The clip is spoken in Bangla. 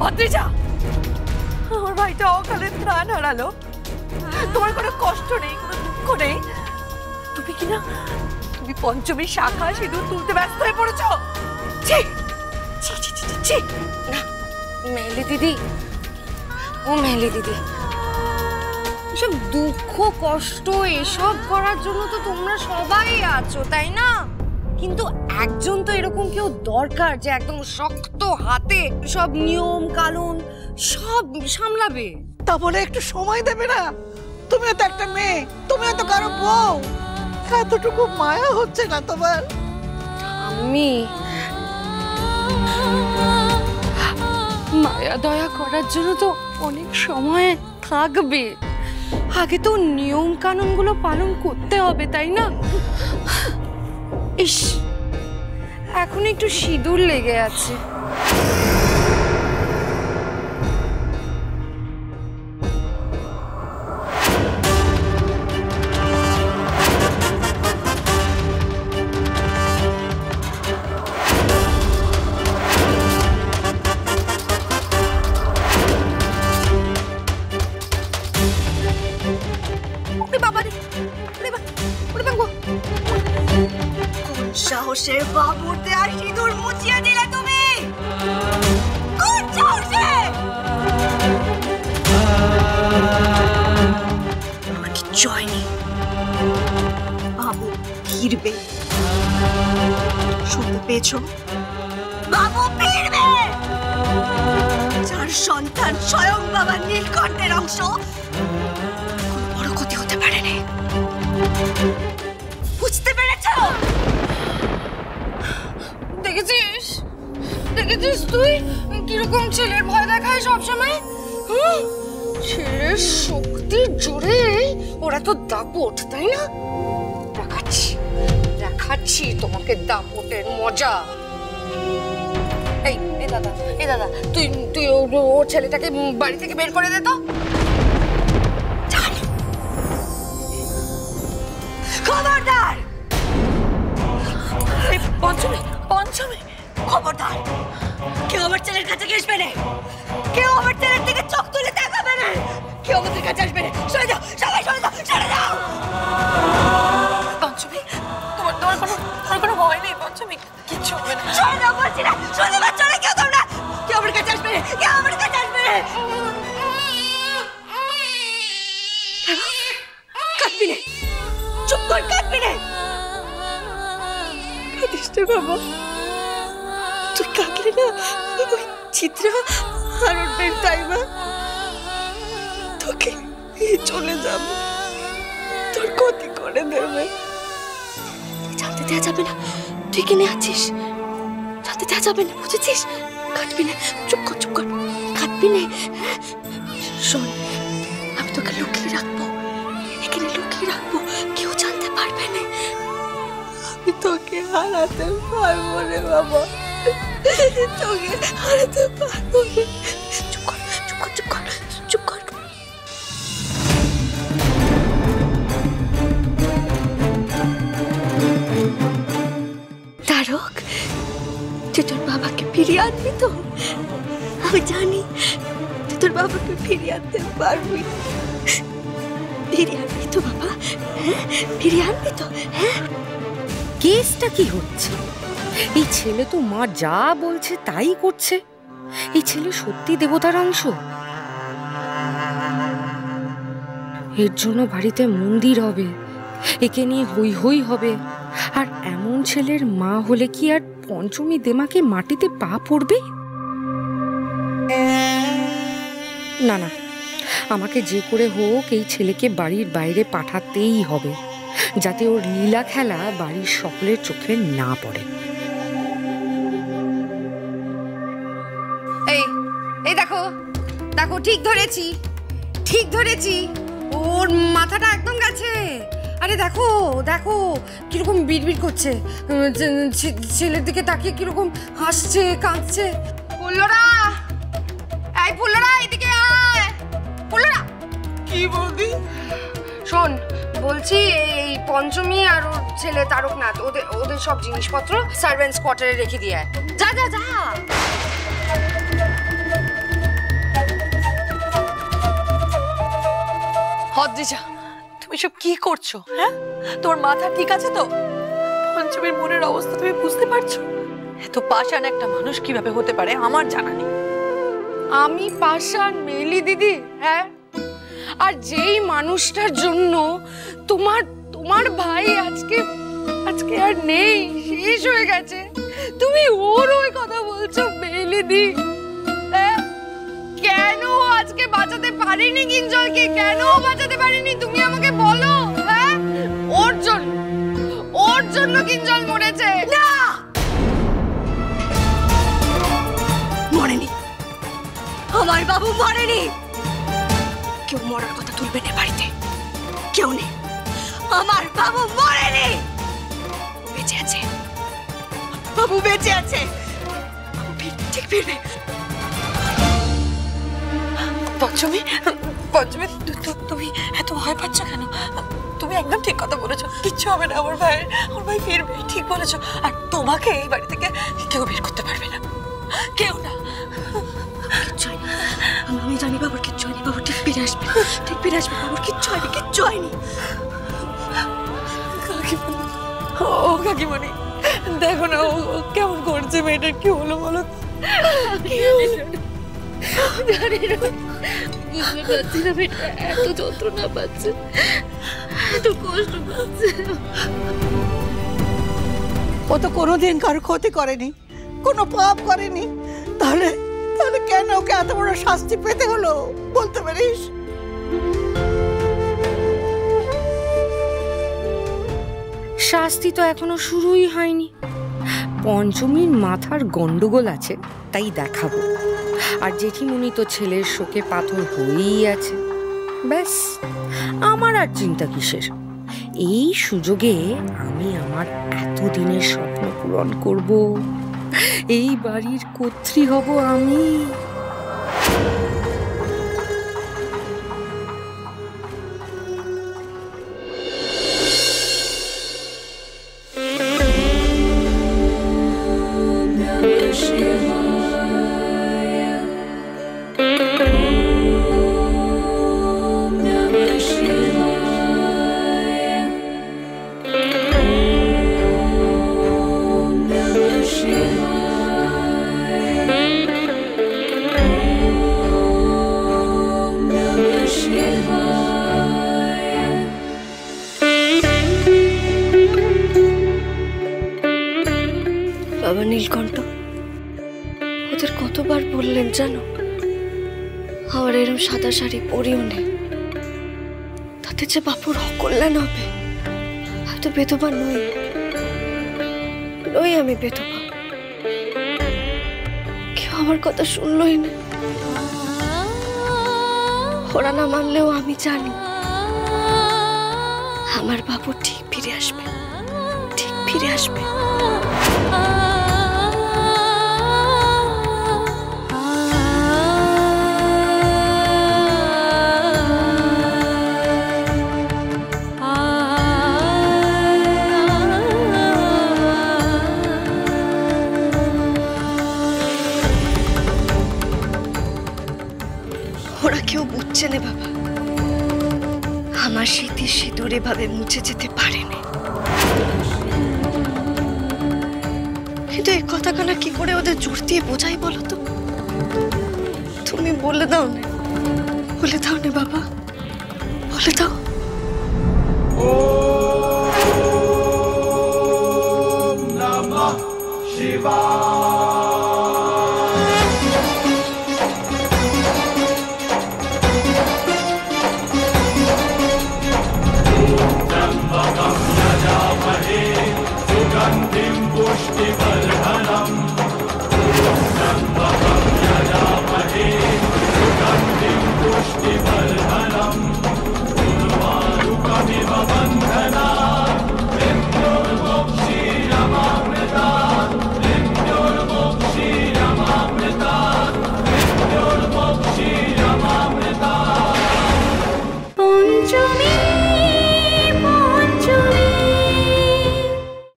ভদ্রেজা, আমার ভাইটা অকালে প্রাণ হারালো, তোমার কোনো কষ্ট নেই, কোনো দুঃখ নেই, তুমি কিনা তুমি পঞ্চমী শাখা সিঁদুর তুলতে ব্যস্ত হয়ে পড়েছো। না মেহেলি দিদি, ও মেহেলি দিদি, এসব দুঃখ কষ্ট এসব করার জন্য তো তোমরা সবাই আছো, তাই না? কিন্তু একজন তো এরকম কেউ দরকার যে একদম শক্ত হাতে সব নিয়ম কানুন সব সামলাবে। তা বলে একটু সময় দেবে না? তুমিও তো একটা মেয়ে, তুমিও তো কারো বউ, এতটুকু মায়া হচ্ছে না তোমার? আমি মায়া দয়া করার জন্য তো অনেক সময় থাকবে, আগে তো নিয়ম কানুন গুলো পালন করতে হবে, তাই না? ইস, এখন একটু সিঁদুর লেগে আছে। সাহসের বাবুতে আর সিঁদুর মুছিয়ে দিলে তুমি? কোন সাহসে? আমার কিচ্ছু হয়নি, বাবু ফিরবে, শুনতে পেয়েছো? বাবু ফিরবে, যার সন্তান স্বয়ং বাবা নীলকণ্ঠের অংশ, কোনো বড় ক্ষতি হতে পারেনি, বুঝতে পেরেছো? দেখেছিস দেখেছিস তুই কিরকম ছেলের ভয় দেখায় সবসময়? ছেলের শক্তির জোরে ওরা তো দাপট, তাই না? দেখাচ্ছি দেখাচ্ছি তোমাকে দাপটের মজা। এই এই দাদা, এই দাদা, তুই তুই ওর ছেলেটাকে বাড়ি থেকে বের করে দে তো। খবরদার পঞ্চমী, পঞ্চমী, খবরদার, কেউ আমার ছেলের কাছে আসবে না, কেউ আমার ছেলের দিকে চোখ তুলে তাকাবে না, কেউ আমাদের কাছে আসবে না। সরে যাও, সবাই সরে যাও, সরে যাও। পঞ্চমী, তোমার কোনো ভয় নেই পঞ্চমী, কিচ্ছু হবে না। সরে যাও বলছি না, সরে বাচ্চা না, কেউ তোমরা, কেউ আমার কাছে আসবে না, কেউ আমার কাছে আসবে না। কাঁদবি না, চুপ কর, কাঁদবি না। বাবা, তুই কাঁদলে না, ওই চিত্রা আর ওর বের তাইমা তোকে চলে যাবে, তোর ক্ষতি করে দেবে। জানতে দেওয়া যাবে না তুই কিনে আছিস, জানতে দেওয়া যাবে না, বুঝেছিস? কাঁদবি না, চুপ কর, চুপ কর, কাঁদবি না। শোন, আমি তোকে লুকিয়ে রাখবো, এখানে লুকিয়ে রাখবো, কেউ জানতে পারবে না। আমি তোকে হারাতে পারবো রে বাবা, তোকে হারাতে পারবো রে। চুপ কর, চুপ কর, চুপ কর, চুপ কর। তারক, তুই তোর বাবাকে ফিরিয়ে আনবি তো? আমি জানি তুই তোর বাবাকে ফিরিয়ে আনতে পারবি, ফিরিয়ে আনবি তো বাবা? হ্যাঁ, ফিরিয়ে আনবি তো? হ্যাঁ। কেসটা কি হচ্ছে? এই ছেলে তো মা যা বলছে তাই করছে। এই ছেলে সত্যি দেবতার অংশ? এর জন্য বাড়িতে মন্দির হবে, একে নিয়ে হই হই হবে। আর এমন ছেলের মা হলে কি আর পঞ্চমী দেমাকে মাটিতে পা পড়বে? না না, আমাকে যে করে হোক এই ছেলেকে বাড়ির বাইরে পাঠাতেই হবে, যাতে ওর লীলা খেলা বাড়ির সকলের চোখে না পড়ে। এই এই দেখো, দেখো, ঠিক ধরেছি, ঠিক ধরেছি, ওর মাথাটা একদম গেছে। আরে দেখো দেখো কিরকম বিড়বিড় করছে, ছেলের দিকে তাকিয়ে কিরকম হাসছে কাঁদছে। পুল্লরা, এই পুল্লরা, এদিকে আয়। পুল্লরা। কি বলবি? শোন, বলছি এই পঞ্চমী আর ওর ছেলে তারকনাথ, ওদের সব জিনিসপত্র সার্ভেন্টস কোয়ার্টারে রেখে দিয়ে আয়। যা যা যা। অদ্রিজা, তুমি সব কি করছো? হ্যাঁ, তোমার মাথা ঠিক আছে তো? পঞ্চমীর মনের অবস্থা তুমি বুঝতে পারছো? এত পাষাণ একটা মানুষ কিভাবে হতে পারে আমার জানা নেই। আমি পাষাণ মেলি দিদি? হ্যাঁ, আর যেই মানুষটার জন্য তোমার তোমার ভাই আজকে আর নেই, শেষ হয়ে গেছে, তুমি ওর ওই কথা বলছো মেলি দি? হ্যাঁ, কেন আজকে বাঁচাতে পারিনি কিঞ্জলকে? কেন বাঁচাতে পারিনি তুমি আমাকে বলো? হ্যাঁ, ওর জন্য কিঞ্জল মরেছে। না, মরেনি, আমার বাবু মরেনি। কেউ মরার কথা তুলবে না বাড়িতে, কেউ নেই। আমার বাবু মরেনি, বেঁচে আছে, বাবু বেঁচে আছে, ঠিক ফিরবে। পঞ্চমী, তুমি এত ভয় পাচ্ছ কেন? তুমি একদম ঠিক কথা বলেছো, কিচ্ছু হবে না, আমার ভাই ফিরবে, ঠিক বলেছো। আর তোমাকে এই বাড়ি থেকে কেউ বের করতে পারবে না, কেউ না। কিচ্ছু হয়নি, আমি জানি বাবুর কিচ্ছু হয়নি, বাবু ঠিক ফিরে আসবে, ঠিক ফিরে আসবে, বাবুর কিচ্ছু হয়নি, কিচ্ছু হয়নি। ও কাকিমণি, দেখো না ও কেমন করছে, মেয়েটার কি হলো বলো? বুঝতে পারছি না, মেয়েটা এত যন্ত্রণা পাচ্ছে, এত কষ্ট পাচ্ছে। ও তো কোনোদিন কারো ক্ষতি করেনি, কোনো পাপ করেনি, তাহলে তাহলে কেন ওকে এত বড় শাস্তি পেতে হলো বলতে পারিস? শাস্তি তো এখনো শুরুই হয়নি। পঞ্চমীর মাথার গন্ডগোল আছে, তাই দেখাবো। আর জেঠিমণি তো ছেলের শোকে পাথর হয়েই আছে, ব্যাস আমার আর চিন্তা কিসের। এই সুযোগে আমি আমার এতদিনের স্বপ্ন পূরণ করব, এই বাড়ির কর্ত্রী হব আমি। বাবা নীলকণ্ঠ, ওদের কতবার বললেন জানো, আমার এরম সাদা শাড়ি পরিও নে, তাতে যে বাপুর অকল্যাণ হবে। হয়তো বেধবা নই আমি বেধবা, কেউ আমার কথা শুনলই না। ওরা না মানলেও আমি জানি আমার বাবু ঠিক ফিরে আসবে, ঠিক ফিরে আসবে। ওরা কেউ বুঝছে না বাবা, আমার স্মৃতি সিঁদুর এভাবে মুছে যেতে পারেনি। কিন্তু এই কথাখানা কি করে ওদের জোর দিয়ে বোঝাই বলো তো? তুমি বলে দাও না, বলে দাও না বাবা, বলে দাও। ওম নমঃ শিবায়।